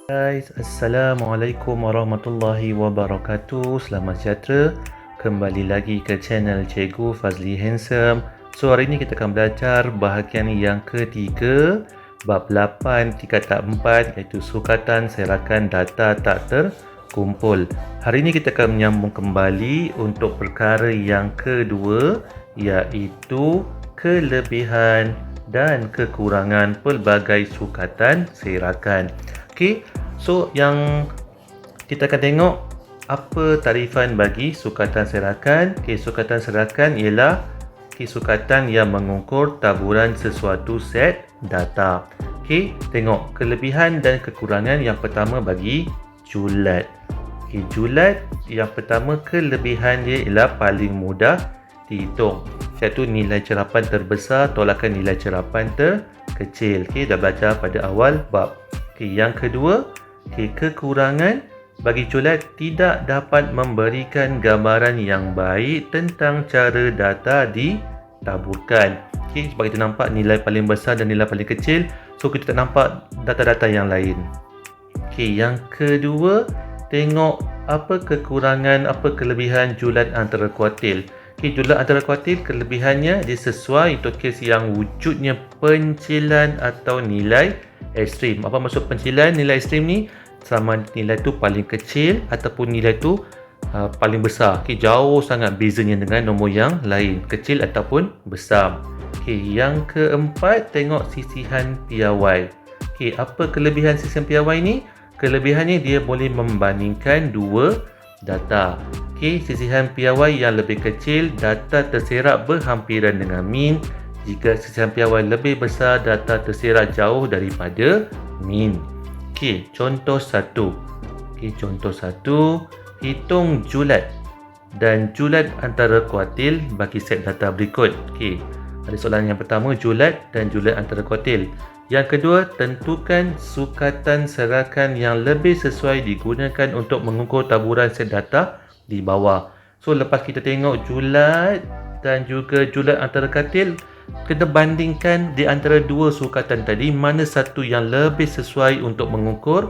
Guys, Assalamualaikum warahmatullahi wabarakatuh. Selamat sejahtera. Kembali lagi ke channel Cikgu Fazli Handsome. So, hari ini kita akan belajar bahagian yang ketiga, bab 8 tingkatan 4, iaitu sukatan serakan data tak terkumpul. Hari ini kita akan menyambung kembali untuk perkara yang kedua, iaitu kelebihan dan kekurangan pelbagai sukatan serakan. Okey, so yang kita akan tengok apa tarifan bagi sukatan serakan. Okey, sukatan serakan ialah sukatan yang mengukur taburan sesuatu set data. Okey, tengok kelebihan dan kekurangan. Yang pertama bagi julat. Okey, julat yang pertama, kelebihan dia ialah paling mudah dihitung, iaitu nilai cerapan terbesar tolakkan nilai cerapan terkecil. Okey, dah belajar pada awal bab. Okay, yang kedua, kekurangan bagi julat tidak dapat memberikan gambaran yang baik tentang cara data ditaburkan. Okay, sebab kita nampak nilai paling besar dan nilai paling kecil, so kita tak nampak data-data yang lain. Okay, yang kedua, tengok apa kekurangan, apa kelebihan julat antara kuartil. Okay, julat antara kuartil, kelebihannya dia sesuai untuk kes yang wujudnya pencilan atau nilai ekstrim. Apa maksud pencilan? Nilai ekstrim ni sama nilai tu paling kecil ataupun nilai tu paling besar. Okay, jauh sangat bezanya dengan nombor yang lain, kecil ataupun besar. Okay, yang keempat, tengok sisihan piawai. Okay, apa kelebihan sisihan piawai ni? Kelebihannya dia boleh membandingkan dua data. Okay, sisihan piawai yang lebih kecil, data terserak berhampiran dengan min. Jika sisihan piawai lebih besar, data terserak jauh daripada min. Okey, contoh 1. Okey, contoh 1, hitung julat dan julat antara kuartil bagi set data berikut. Okey, ada soalan yang pertama, julat dan julat antara kuartil. Yang kedua, tentukan sukatan serakan yang lebih sesuai digunakan untuk mengukur taburan set data di bawah. So, lepas kita tengok julat dan juga julat antara kuartil, kita bandingkan di antara dua sukatan tadi, mana satu yang lebih sesuai untuk mengukur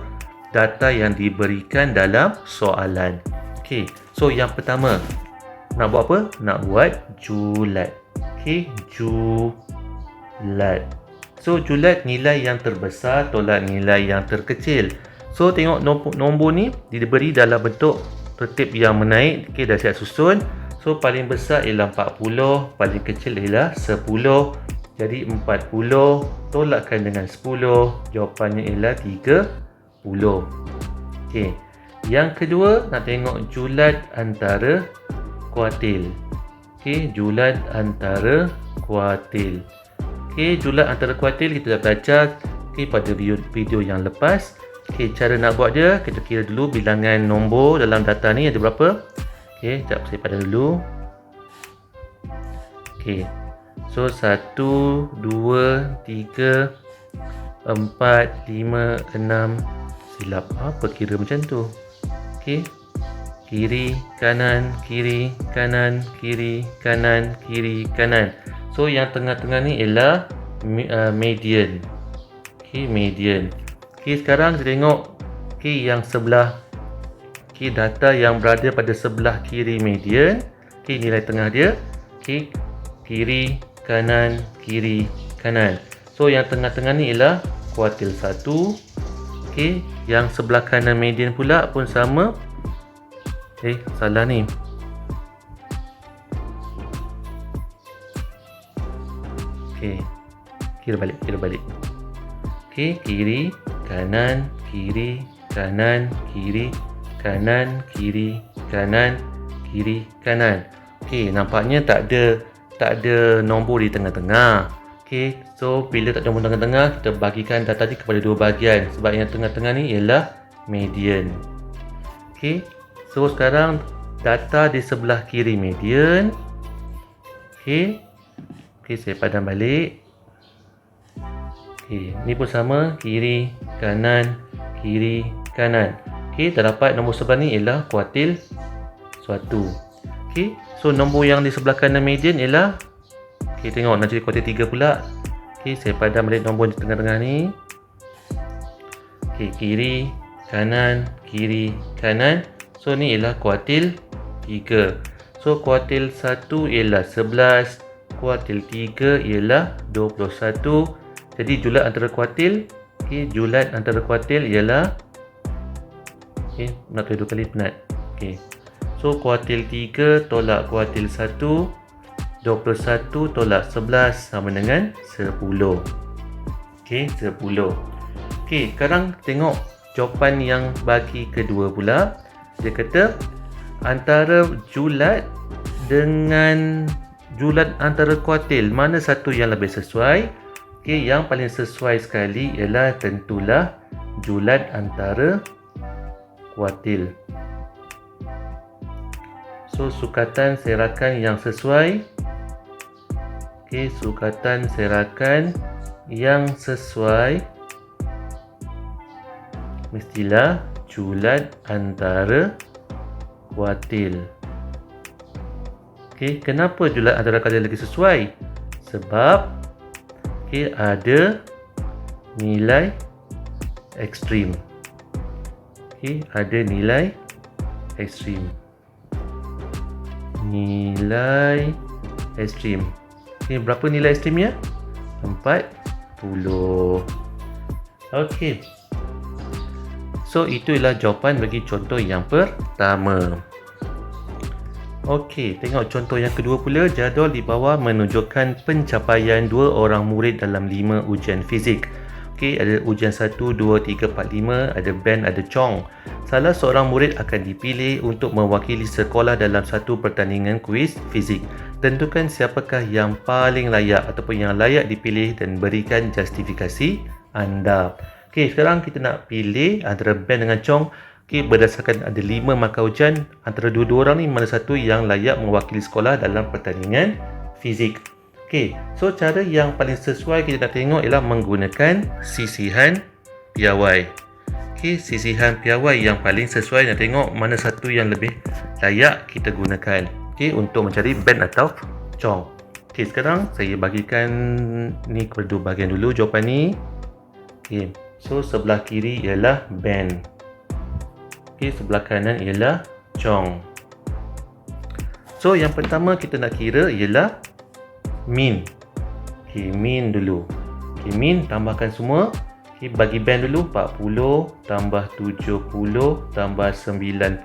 data yang diberikan dalam soalan. Okey, so yang pertama, nak buat apa? Nak buat julat. Okey, julat. So, julat nilai yang terbesar tolak nilai yang terkecil. So, tengok nombor ni diberi dalam bentuk tertib yang menaik. Okey, dah siap susun. So, paling besar ialah 40, paling kecil ialah 10. Jadi, 40 tolakkan dengan 10. Jawapannya ialah 30. Okey. Yang kedua, nak tengok julat antara kuartil. Okey, julat antara kuartil. Okey, julat antara kuartil kita dah belajar pada video yang lepas. Okey, cara nak buat dia, kita kira dulu bilangan nombor dalam data ni ada berapa. Okey, sekejap saya pada dulu. Okey. So 1, 2, 3, 4, 5, 6. Silap apa kira macam tu? Okey. Kiri, kanan, kiri, kanan, kiri, kanan, kiri, kanan. So yang tengah-tengah ni ialah median. Okey, median. Okey, sekarang kita tengok yang sebelah. Okey, data yang berada pada sebelah kiri median. Okey, nilai tengah dia. Okey, kiri, kanan, kiri, kanan. So, yang tengah-tengah ni ialah kuartil 1. Okey, yang sebelah kanan median pula pun sama. Salah ni. Okey, kira balik. Okey, kiri, kanan, kiri, kanan, kiri, kanan, kiri, kanan, kiri, kanan. Okey, nampaknya tak ada nombor di tengah-tengah. Okey, so bila tak ada nombor tengah-tengah, kita bagikan data ni kepada dua bahagian sebab yang tengah-tengah ni ialah median. Okey, so sekarang data di sebelah kiri median. Okey, saya padam balik. Okey, ni pun sama, kiri, kanan, kiri, kanan. Okey, terdapat nombor sebelah ni ialah kuartil 1. Okey, so nombor yang di sebelah kanan median ialah, okey, tengok nak jadi kuartil 3 pula. Okey, saya padam balik nombor di tengah-tengah ni. Okey, kiri, kanan, kiri, kanan. So ni ialah kuartil 3. So kuartil 1 ialah 11, kuartil 3 ialah 21. Jadi julat antara kuartil, julat antara kuartil ialah nak kena 2 kali penat. So kuartil 3 tolak kuartil 1, 21 tolak 11 sama dengan 10. 10. Sekarang tengok jawapan yang bagi kedua pula. Dia kata antara julat dengan julat antara kuartil, mana satu yang lebih sesuai? Yang paling sesuai sekali ialah tentulah julat antara kuartil. So sukatan serakan yang sesuai. Sukatan serakan yang sesuai mestilah julat antara kuartil. Kenapa julat antara kuartil lagi sesuai? Sebab ada nilai ekstrim. Ada nilai ekstrim. Nilai ekstrim. Berapa nilai ekstrimnya? 40. Okey. So itu ialah jawapan bagi contoh yang pertama. Okey, tengok contoh yang kedua pula. Jadual di bawah menunjukkan pencapaian 2 orang murid dalam 5 ujian fizik. Ada ujian 1, 2, 3, 4, 5, ada Ben, ada Chong. Salah seorang murid akan dipilih untuk mewakili sekolah dalam satu pertandingan kuis fizik. Tentukan siapakah yang paling layak ataupun yang layak dipilih dan berikan justifikasi anda. Sekarang kita nak pilih antara Ben dengan Chong. Berdasarkan ada 5 markah ujian, antara dua-dua orang ni mana satu yang layak mewakili sekolah dalam pertandingan fizik. So cara yang paling sesuai kita nak tengok ialah menggunakan sisihan piawai. Sisihan piawai yang paling sesuai, nak tengok mana satu yang lebih layak kita gunakan untuk mencari Ben atau Chong. Sekarang saya bagikan ni kepada dua bahagian dulu jawapan ni. So sebelah kiri ialah Ben. Sebelah kanan ialah Chong. So yang pertama kita nak kira ialah min. Min dulu. Min tambahkan semua. Bagi Ben dulu 40 tambah 70 tambah 90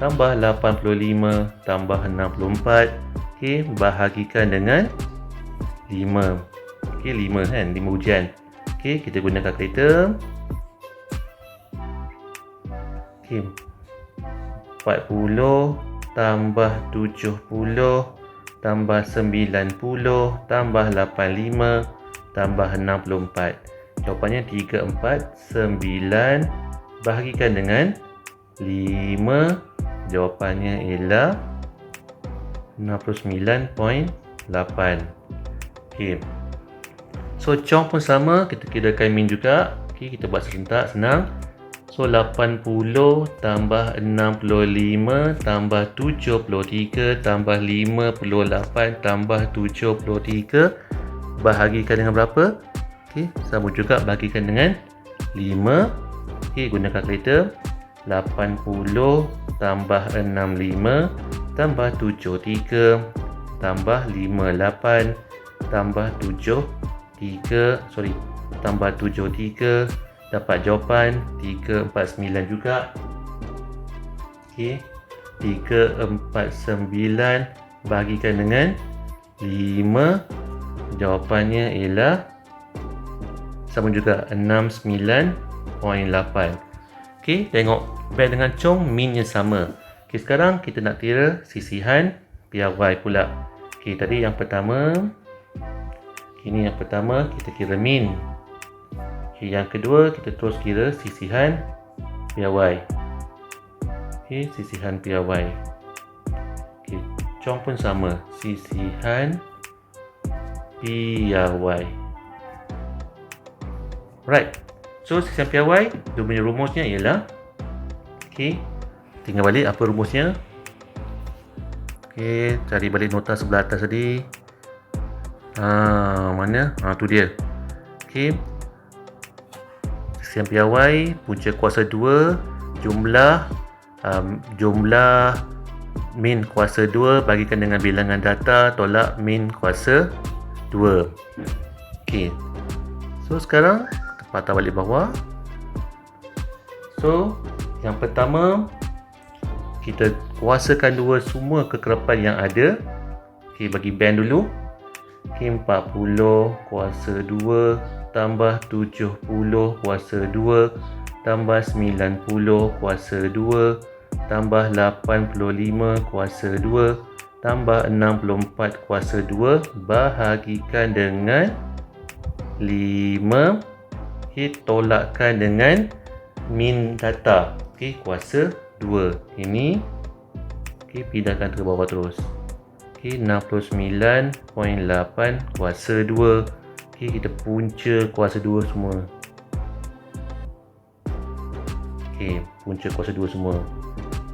tambah 85 tambah 64. Bahagikan dengan 5. 5 kan, 5 ujian. Kita guna kalkulator. 40 tambah 70 tambah 90 tambah 85 tambah 64. Jawapannya 349 bahagikan dengan 5. Jawapannya ialah 69.8. So Chong pun sama, kita kirakan min juga. Kita buat serentak, senang. So 80 tambah 65 tambah 73 tambah 58 tambah 73 bahagikan dengan berapa? Sama juga bahagikan dengan 5. Guna kalkulator. 80 tambah 65 tambah 73 tambah 58 tambah 73 tambah 73 dapat jawapan 349 juga. 349 bahagikan dengan 5. Jawapannya ialah sama juga 69.8. Tengok Ben dengan Chong minnya sama. Sekarang kita nak kira sisihan piawai pula. Tadi yang pertama, ini yang pertama kita kira min. Yang kedua kita terus kira sisihan piawai. Sisihan piawai. Chong pun sama, sisihan piawai. Right. So sisihan piawai, dia punya rumusnya ialah tinggal balik apa rumusnya. Cari balik nota sebelah atas tadi. Mana? Tu dia. sisian piawai, punca kuasa 2, jumlah min kuasa 2 bagikan dengan bilangan data tolak min kuasa 2. Okey. So sekarang kita patah balik bawah. So yang pertama, kita kuasakan dua semua kekerapan yang ada. Okey, bagi band dulu. Okey, 40 kuasa 2 tambah 70 kuasa 2 tambah 90 kuasa 2 tambah 85 kuasa 2 tambah 64 kuasa 2 bahagikan dengan 5. Okey, tolakkan dengan min data. Okey, kuasa 2. Ini okey, pindahkan ke bawah terus. Okey, 69.8 kuasa 2. Okey, kita punca kuasa 2 semua. Okey, punca kuasa 2 semua.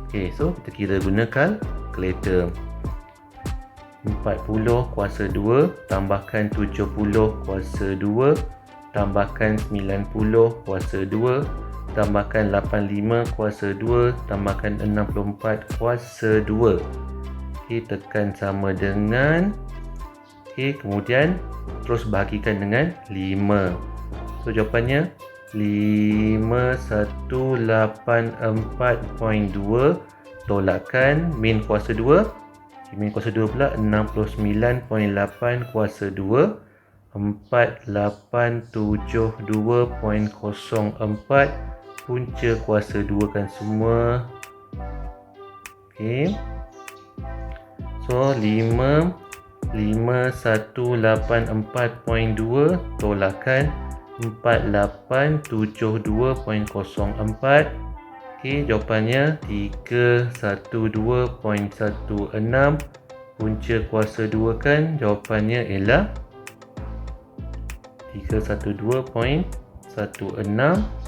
Okey, so kita kira guna kalkulator. 40 kuasa 2 tambahkan 70 kuasa 2 tambahkan 90 kuasa 2 tambahkan 85 kuasa 2 tambahkan 64 kuasa 2. Okey, tekan sama dengan. Okey, kemudian terus bahagikan dengan 5. So jawapannya 5184.2 tolakkan min kuasa 2. Min kuasa 2 pula 69.8 kuasa 2 4872.04 punca kuasa 2 kan semua. Okey. So 5184.2 tolakkan 4872.04. Okey, jawapannya 312.16. Punca kuasa 2 kan jawapannya ialah 312.16.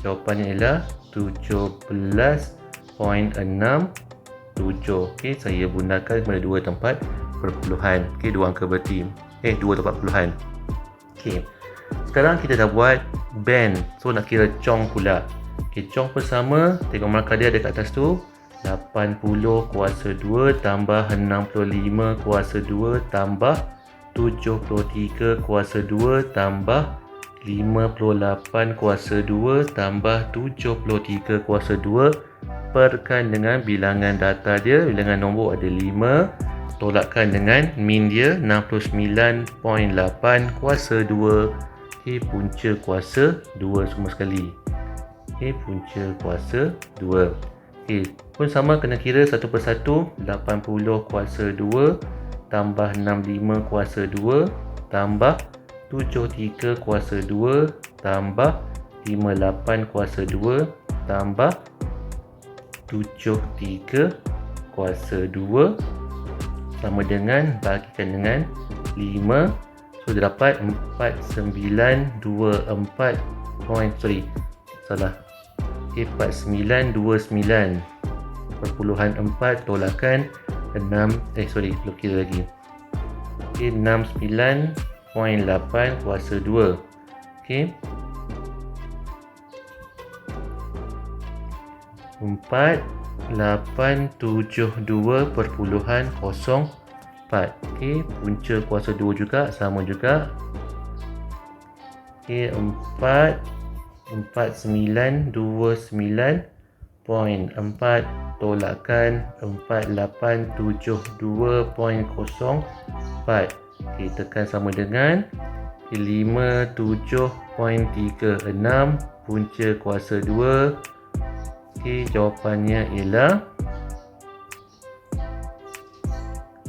Jawapannya ialah 17.67. Okey, saya gunakan kepada 2 tempat perpuluhan. Okey, 2 angka berarti 2 tempat perpuluhan. Okey. Sekarang kita dah buat band. So nak kira cong pula. Okey, cong pertama, tengok markah dia ada kat atas tu. 80 kuasa 2 tambah 65 kuasa 2 tambah 73 kuasa 2 tambah 58 kuasa 2 tambah 73 kuasa 2 perkan dengan bilangan data dia. Bilangan nombor ada 5. Tolakkan dengan min dia 69.8 kuasa 2. Okey, punca kuasa 2 semua sekali. Okey, punca kuasa 2. Okey, pun sama kena kira satu persatu. 80 kuasa 2 tambah 65 kuasa 2 tambah 73 kuasa 2 tambah 58 kuasa 2 tambah 73 kuasa 2 sama dengan bahagikan dengan 5. So dia dapat 4929.4 tolakkan 6 kira lagi. 69.8 kuasa 2. Okey. 4872.04. Okey, punca kuasa 2 juga sama juga. Okey, 4929.4 tolakkan 4872.04. Okey, tekan sama dengan 57.36 punca kuasa 2. Okey, jawapannya ialah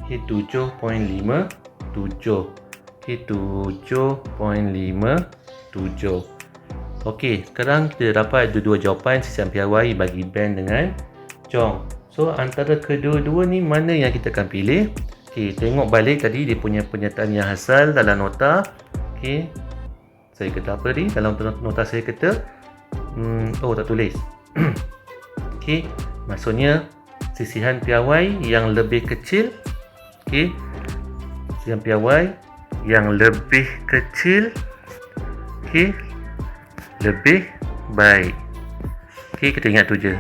7.57. Okey, 7.57. Okey, sekarang kita dapat dua jawapan sisian piawai bagi band dengan cong. So antara kedua-dua ni mana yang kita akan pilih? Okey, tengok balik tadi dia punya pernyataan yang asal dalam nota. Okey, saya kata apa tadi? Dalam nota saya kata tak tulis. Okey, maksudnya sisihan piawai yang lebih kecil. Okey, sisihan piawai yang lebih kecil, okey, lebih baik. Okey, kita ingat tu je.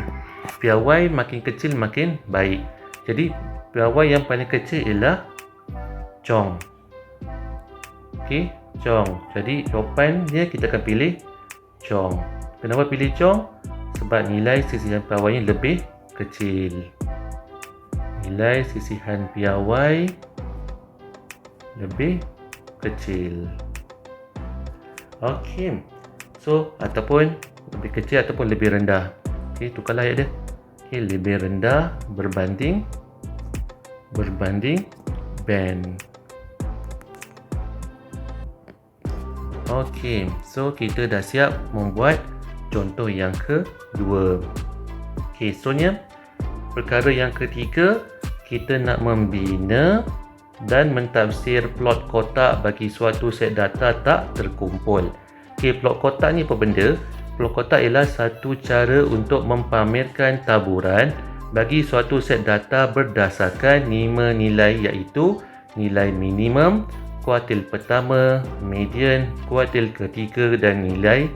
Piawai makin kecil makin baik. Jadi piawai yang paling kecil ialah Chong. Okey, Chong. Jadi jawapannya kita akan pilih Chong. Kenapa pilih Chong? Sebab nilai sisihan piawainya lebih kecil. Nilai sisihan piawai lebih kecil. Okey. So, ataupun lebih kecil ataupun lebih rendah. Okey, tukarlah ayat dia. Okey, lebih rendah berbanding band. Okey, so kita dah siap membuat contoh yang kedua. Okey, soalnya perkara yang ketiga, kita nak membina dan mentafsir plot kotak bagi suatu set data tak terkumpul. Okey, plot kotak ni apa benda? Plot kotak ialah satu cara untuk mempamerkan taburan bagi suatu set data berdasarkan 5 nilai, iaitu nilai minimum, kuartil pertama, median, kuartil ketiga dan nilai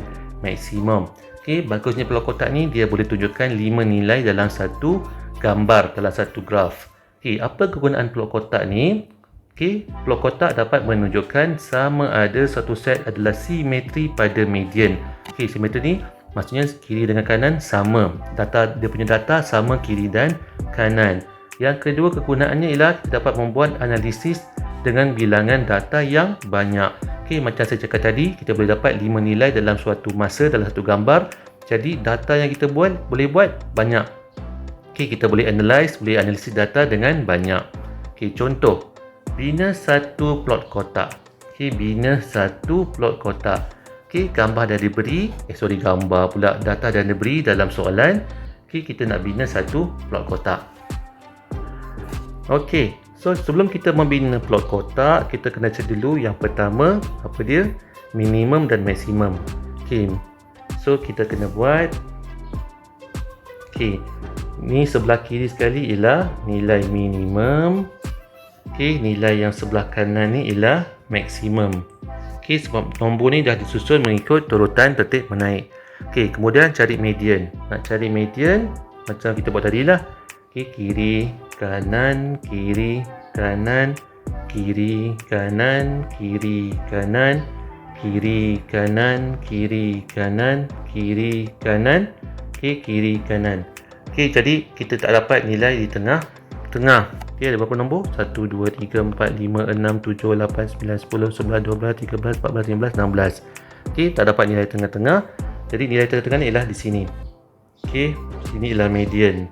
maksimum. Okey, bagusnya plot kotak ni dia boleh tunjukkan 5 nilai dalam satu gambar, dalam satu graf. Okey, apa kegunaan plot kotak ni? Okey, plot kotak dapat menunjukkan sama ada satu set adalah simetri pada median. Okey, simetri ni maksudnya kiri dengan kanan sama. Dia punya data sama kiri dan kanan. Yang kedua kegunaannya ialah dapat membuat analisis dengan bilangan data yang banyak. Okey, macam saya cakap tadi, kita boleh dapat 5 nilai dalam suatu masa, dalam satu gambar. Jadi data yang kita boleh buat banyak. Okey, kita boleh analisis data dengan banyak. Okey, contoh. Bina satu plot kotak. Okey, bina satu plot kotak. Okey, gambar dah diberi. Data dah diberi dalam soalan. Okey, kita nak bina satu plot kotak. Okey, so sebelum kita membina plot kotak, kita kena cek dulu yang pertama, apa dia? Minimum dan maksimum. Okey, so kita kena buat. Okey, ni sebelah kiri sekali ialah nilai minimum. Okey, nilai yang sebelah kanan ni ialah maksimum. Okey, sebab nombor ni dah disusun mengikut turutan tertib menaik. Okey, kemudian cari median. Nak cari median macam kita buat tadi lah. Okey, kiri, kanan, kiri, kanan, kiri, kanan, kiri, kanan, kiri, kanan, kiri, kanan, kiri, kanan. Okey, kiri, kanan. Okey, jadi kita tak dapat nilai di tengah. Okey, ada berapa nombor? 1, 2, 3, 4, 5, 6, 7, 8, 9, 10, 11, 12, 13, 14, 15, 16. Okey, tak dapat nilai tengah-tengah. Jadi nilai tengah-tengah ni ialah di sini. Okey, sini ialah median.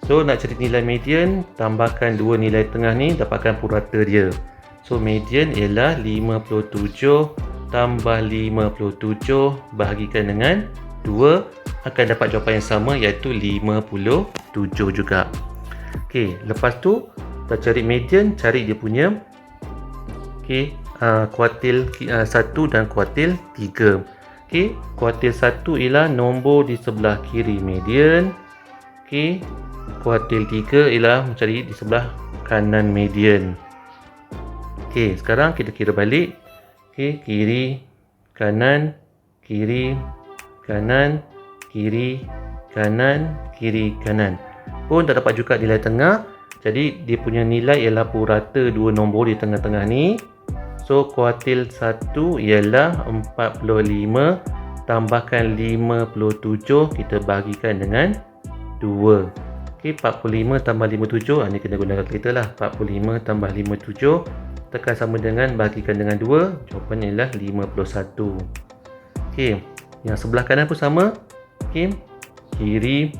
So, nak cari nilai median, tambahkan dua nilai tengah ni, dapatkan purata dia. So, median ialah 57 tambah 57 bahagikan dengan 2, akan dapat jawapan yang sama, iaitu 57 juga. Okey, lepas tu kita cari median, cari dia punya kuartil 1 dan kuartil 3. Okey, kuartil 1 ialah nombor di sebelah kiri median. Okey, kuartil 3 ialah mencari di sebelah kanan median. Okey, sekarang kita kira balik. Okey, kiri, kanan, kiri, kanan, kiri, kanan, kiri, kanan. Pun tak dapat juga nilai tengah. Jadi dia punya nilai ialah purata dua nombor di tengah-tengah ni. So kuartil 1 ialah 45 tambahkan 57, kita bahagikan dengan 2. Okey, 45 tambah 57, ni kena guna kalkulator lah. 45 tambah 57 tekan sama dengan bahagikan dengan 2, jawapannya ialah 51. Okey, yang sebelah kanan pun sama. Okey, kiri,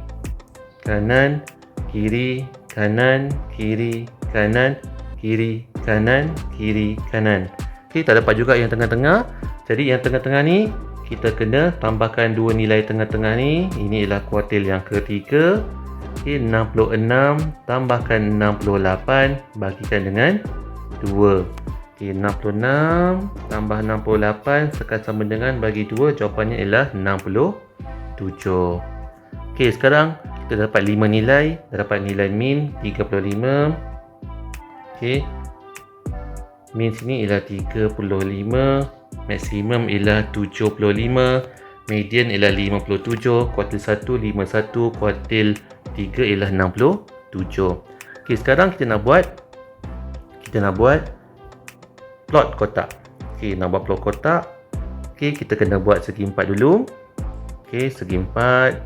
kanan, kiri, kanan, kiri, kanan, kiri, kanan, kiri, kanan. Okey, tak dapat juga yang tengah-tengah. Jadi yang tengah-tengah ni kita kena tambahkan dua nilai tengah-tengah ni. Ini ialah kuartil yang ketiga. Okey, 66 tambahkan 68 bagikan dengan 2. Okey, 66 tambah 68 tekan sama dengan bagi 2, jawapannya ialah 67. Okey, sekarang kita dapat 5 nilai. Dapat nilai min 35. Okey, min sini ialah 35, maksimum ialah 75, median ialah 57, kuartil 1 51, kuartil 3 ialah 67. Okey, sekarang kita nak buat plot kotak. Okey, nak buat plot kotak. Okey, kita kena buat segi 4 dulu. Okey, segi 4.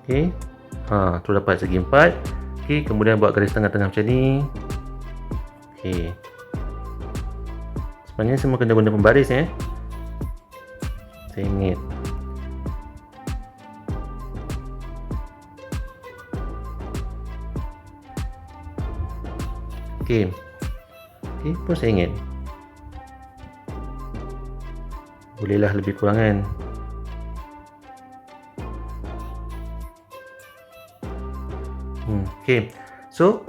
Okey. Tu dapat segi 4. Okey, kemudian buat garis tengah-tengah macam ni. Okey. Sebenarnya semua kena guna pembaris Sengit. Okey. Okey, pun sengit. Bolehlah lebih kurang kan. Okey. So,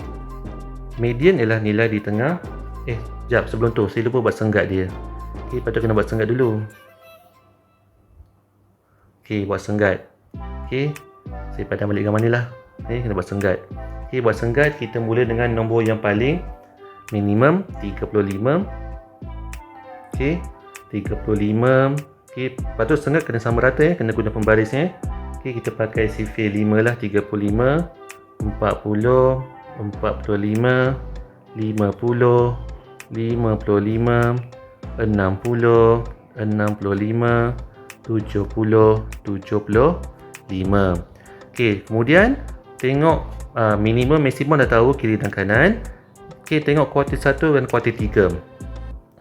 median ialah nilai di tengah. Sekejap, sebelum tu saya lupa buat senggat dia. Okey, patut kena buat senggat dulu. Okey, buat senggat. Okey, saya padam balik gambar ni lah. Okey, kena buat senggat. Okey, buat senggat kita mula dengan nombor yang paling minimum 35. Okey, 35. Okey, patut senggat kena sama rata kena guna pembaris Okey, kita pakai sifir 5 lah. 35, 40, 45, 50, 55, 60, 65, 70, 75. Okey, kemudian tengok minimum maksimum dah tahu kiri dan kanan. Okey, tengok kuartil 1 dan kuartil 3.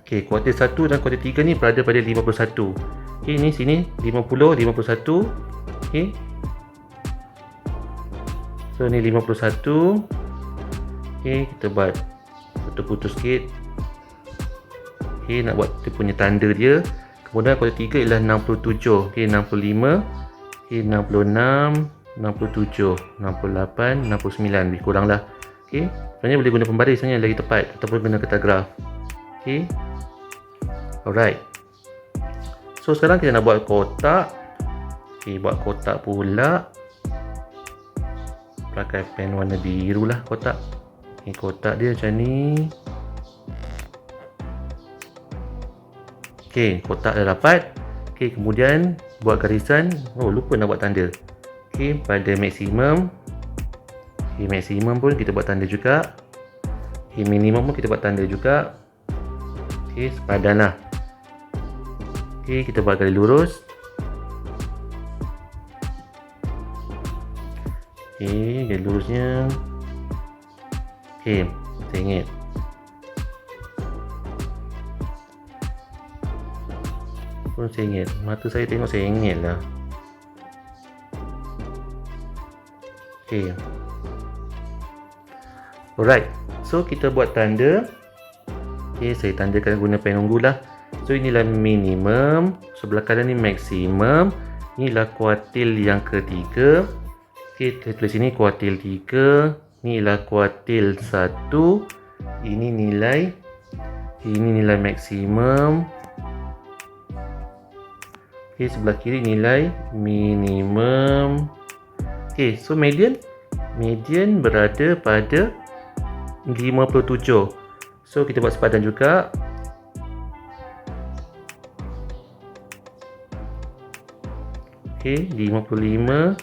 Okey, kuartil 1 dan kuartil 3 ni berada pada 51. Okey, ni sini 50, 51. Okey. So ni 51. Okey, kita buat putus-putus sikit. Okey, nak buat dia punya tanda dia. Kemudian kuartil 3 ialah 67. Okey, 65. Okey, 66, 67, 68, 69. Lebih kurang lah. Okey, sebenarnya boleh guna pembaris sebenarnya lagi tepat ataupun guna kertas graf. Okey. Alright. So sekarang kita nak buat kotak. Okey, buat kotak pula. Pakai pen warna biru lah kotak. Okey, kotak dia macam ni. Okey, kotak dah dapat. Okey, kemudian buat garisan. Lupa nak buat tanda. Okey, pada maksimum. Okey, maksimum pun kita buat tanda juga. Okey, minimum pun kita buat tanda juga. Okey, sepadan lah. Okey, kita buat garis lurus. Okey, garis lurusnya. Okey, sengit. Pun sengit. Mata saya tengok sengit lah. Okey. Alright. So, kita buat tanda. Okey, saya tandakan guna pen ungu lah. So, inilah minimum. Sebelah kanan ni maksimum. Inilah kuartil yang ketiga. Okey, kita tulis sini kuartil 3. Inilah kuartil 1. Ini nilai maksimum. Okey, sebelah kiri nilai minimum. Okey, so median berada pada 57. So kita buat sepadan juga. Okey, 55,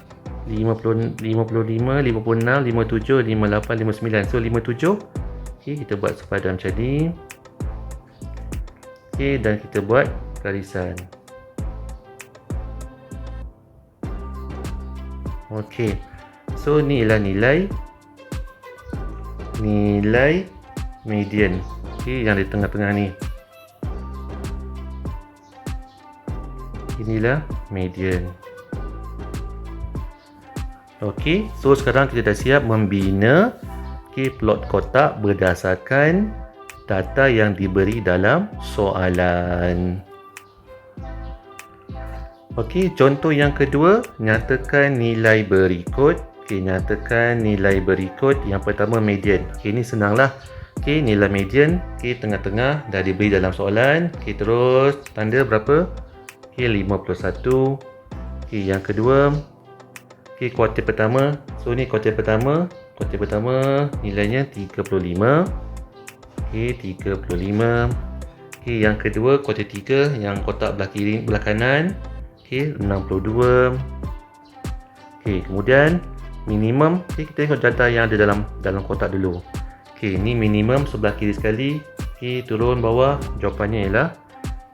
55, 56, 57, 58, 59. So 57. Okey, kita buat sepadan macam ni. Okey, dan kita buat garisan. Okey. So ni ialah nilai median. Okey, yang di tengah-tengah ni. Inilah median. Okey, so sekarang kita dah siap membina plot kotak berdasarkan data yang diberi dalam soalan. Okey, contoh yang kedua, nyatakan nilai berikut. Okey, nyatakan nilai berikut. Yang pertama median. Okey, ini senanglah. Okey, nilai median. Okey, tengah-tengah dah diberi dalam soalan. Okey, terus tanda berapa? Okey, 51. Okey, yang kedua. Okey, kuartil pertama. So, ni kuartil pertama. Kuartil pertama nilainya 35. Okey, 35. Okey, yang kedua kuartil 3 yang kotak belah kiri belah kanan. Okey, 62. Okey, kemudian minimum. Okey, kita tengok data yang ada dalam kotak dulu. Okey, ni minimum sebelah kiri sekali. Okey, turun bawah, jawapannya ialah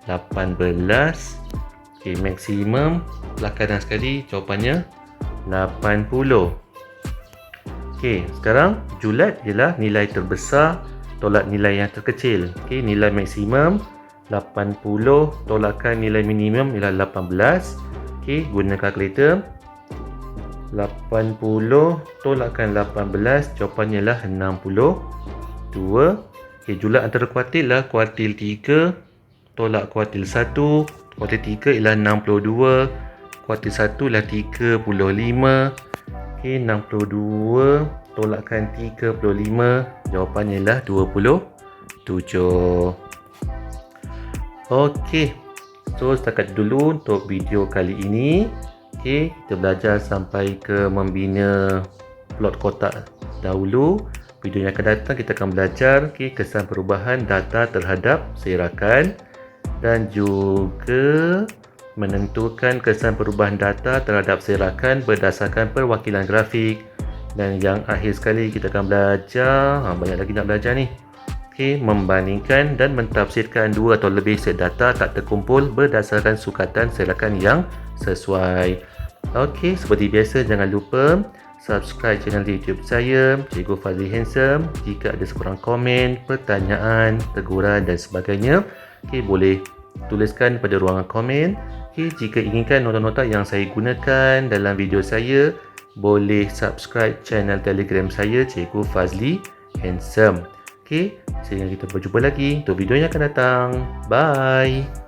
18. Okey, maksimum belah kanan sekali, jawapannya 80. Okey, sekarang julat ialah nilai terbesar tolak nilai yang terkecil. Okey, nilai maksimum 80 tolakkan nilai minimum ialah 18. Okey, guna kalkulator. 80 tolakkan 18, jawapannya ialah 62. Okey, julat antara kuartil lah kuartil 3 tolak kuartil 1. Kuartil 3 ialah 62, kuartil 1 ialah 35. Okey, 62 tolakkan 35, jawapannya ialah 27. Okey, so setakat dulu untuk video kali ini. Okey, kita belajar sampai ke membina plot kotak dahulu. Video yang akan datang kita akan belajar kesan perubahan data terhadap serakan dan juga menentukan kesan perubahan data terhadap serakan berdasarkan perwakilan grafik. Dan yang akhir sekali kita akan belajar, banyak lagi nak belajar ni. Okey, membandingkan dan mentafsirkan dua atau lebih set data tak terkumpul berdasarkan sukatan serakan yang sesuai. Okey, seperti biasa jangan lupa subscribe channel YouTube saya, Cikgu Fazli Handsome. Jika ada sekurang komen, pertanyaan, teguran dan sebagainya, okey, boleh tuliskan pada ruangan komen. Okey, jika inginkan nota-nota yang saya gunakan dalam video saya, boleh subscribe channel Telegram saya, Cikgu Fazli Handsome. Okey, sehingga kita berjumpa lagi untuk video yang akan datang. Bye.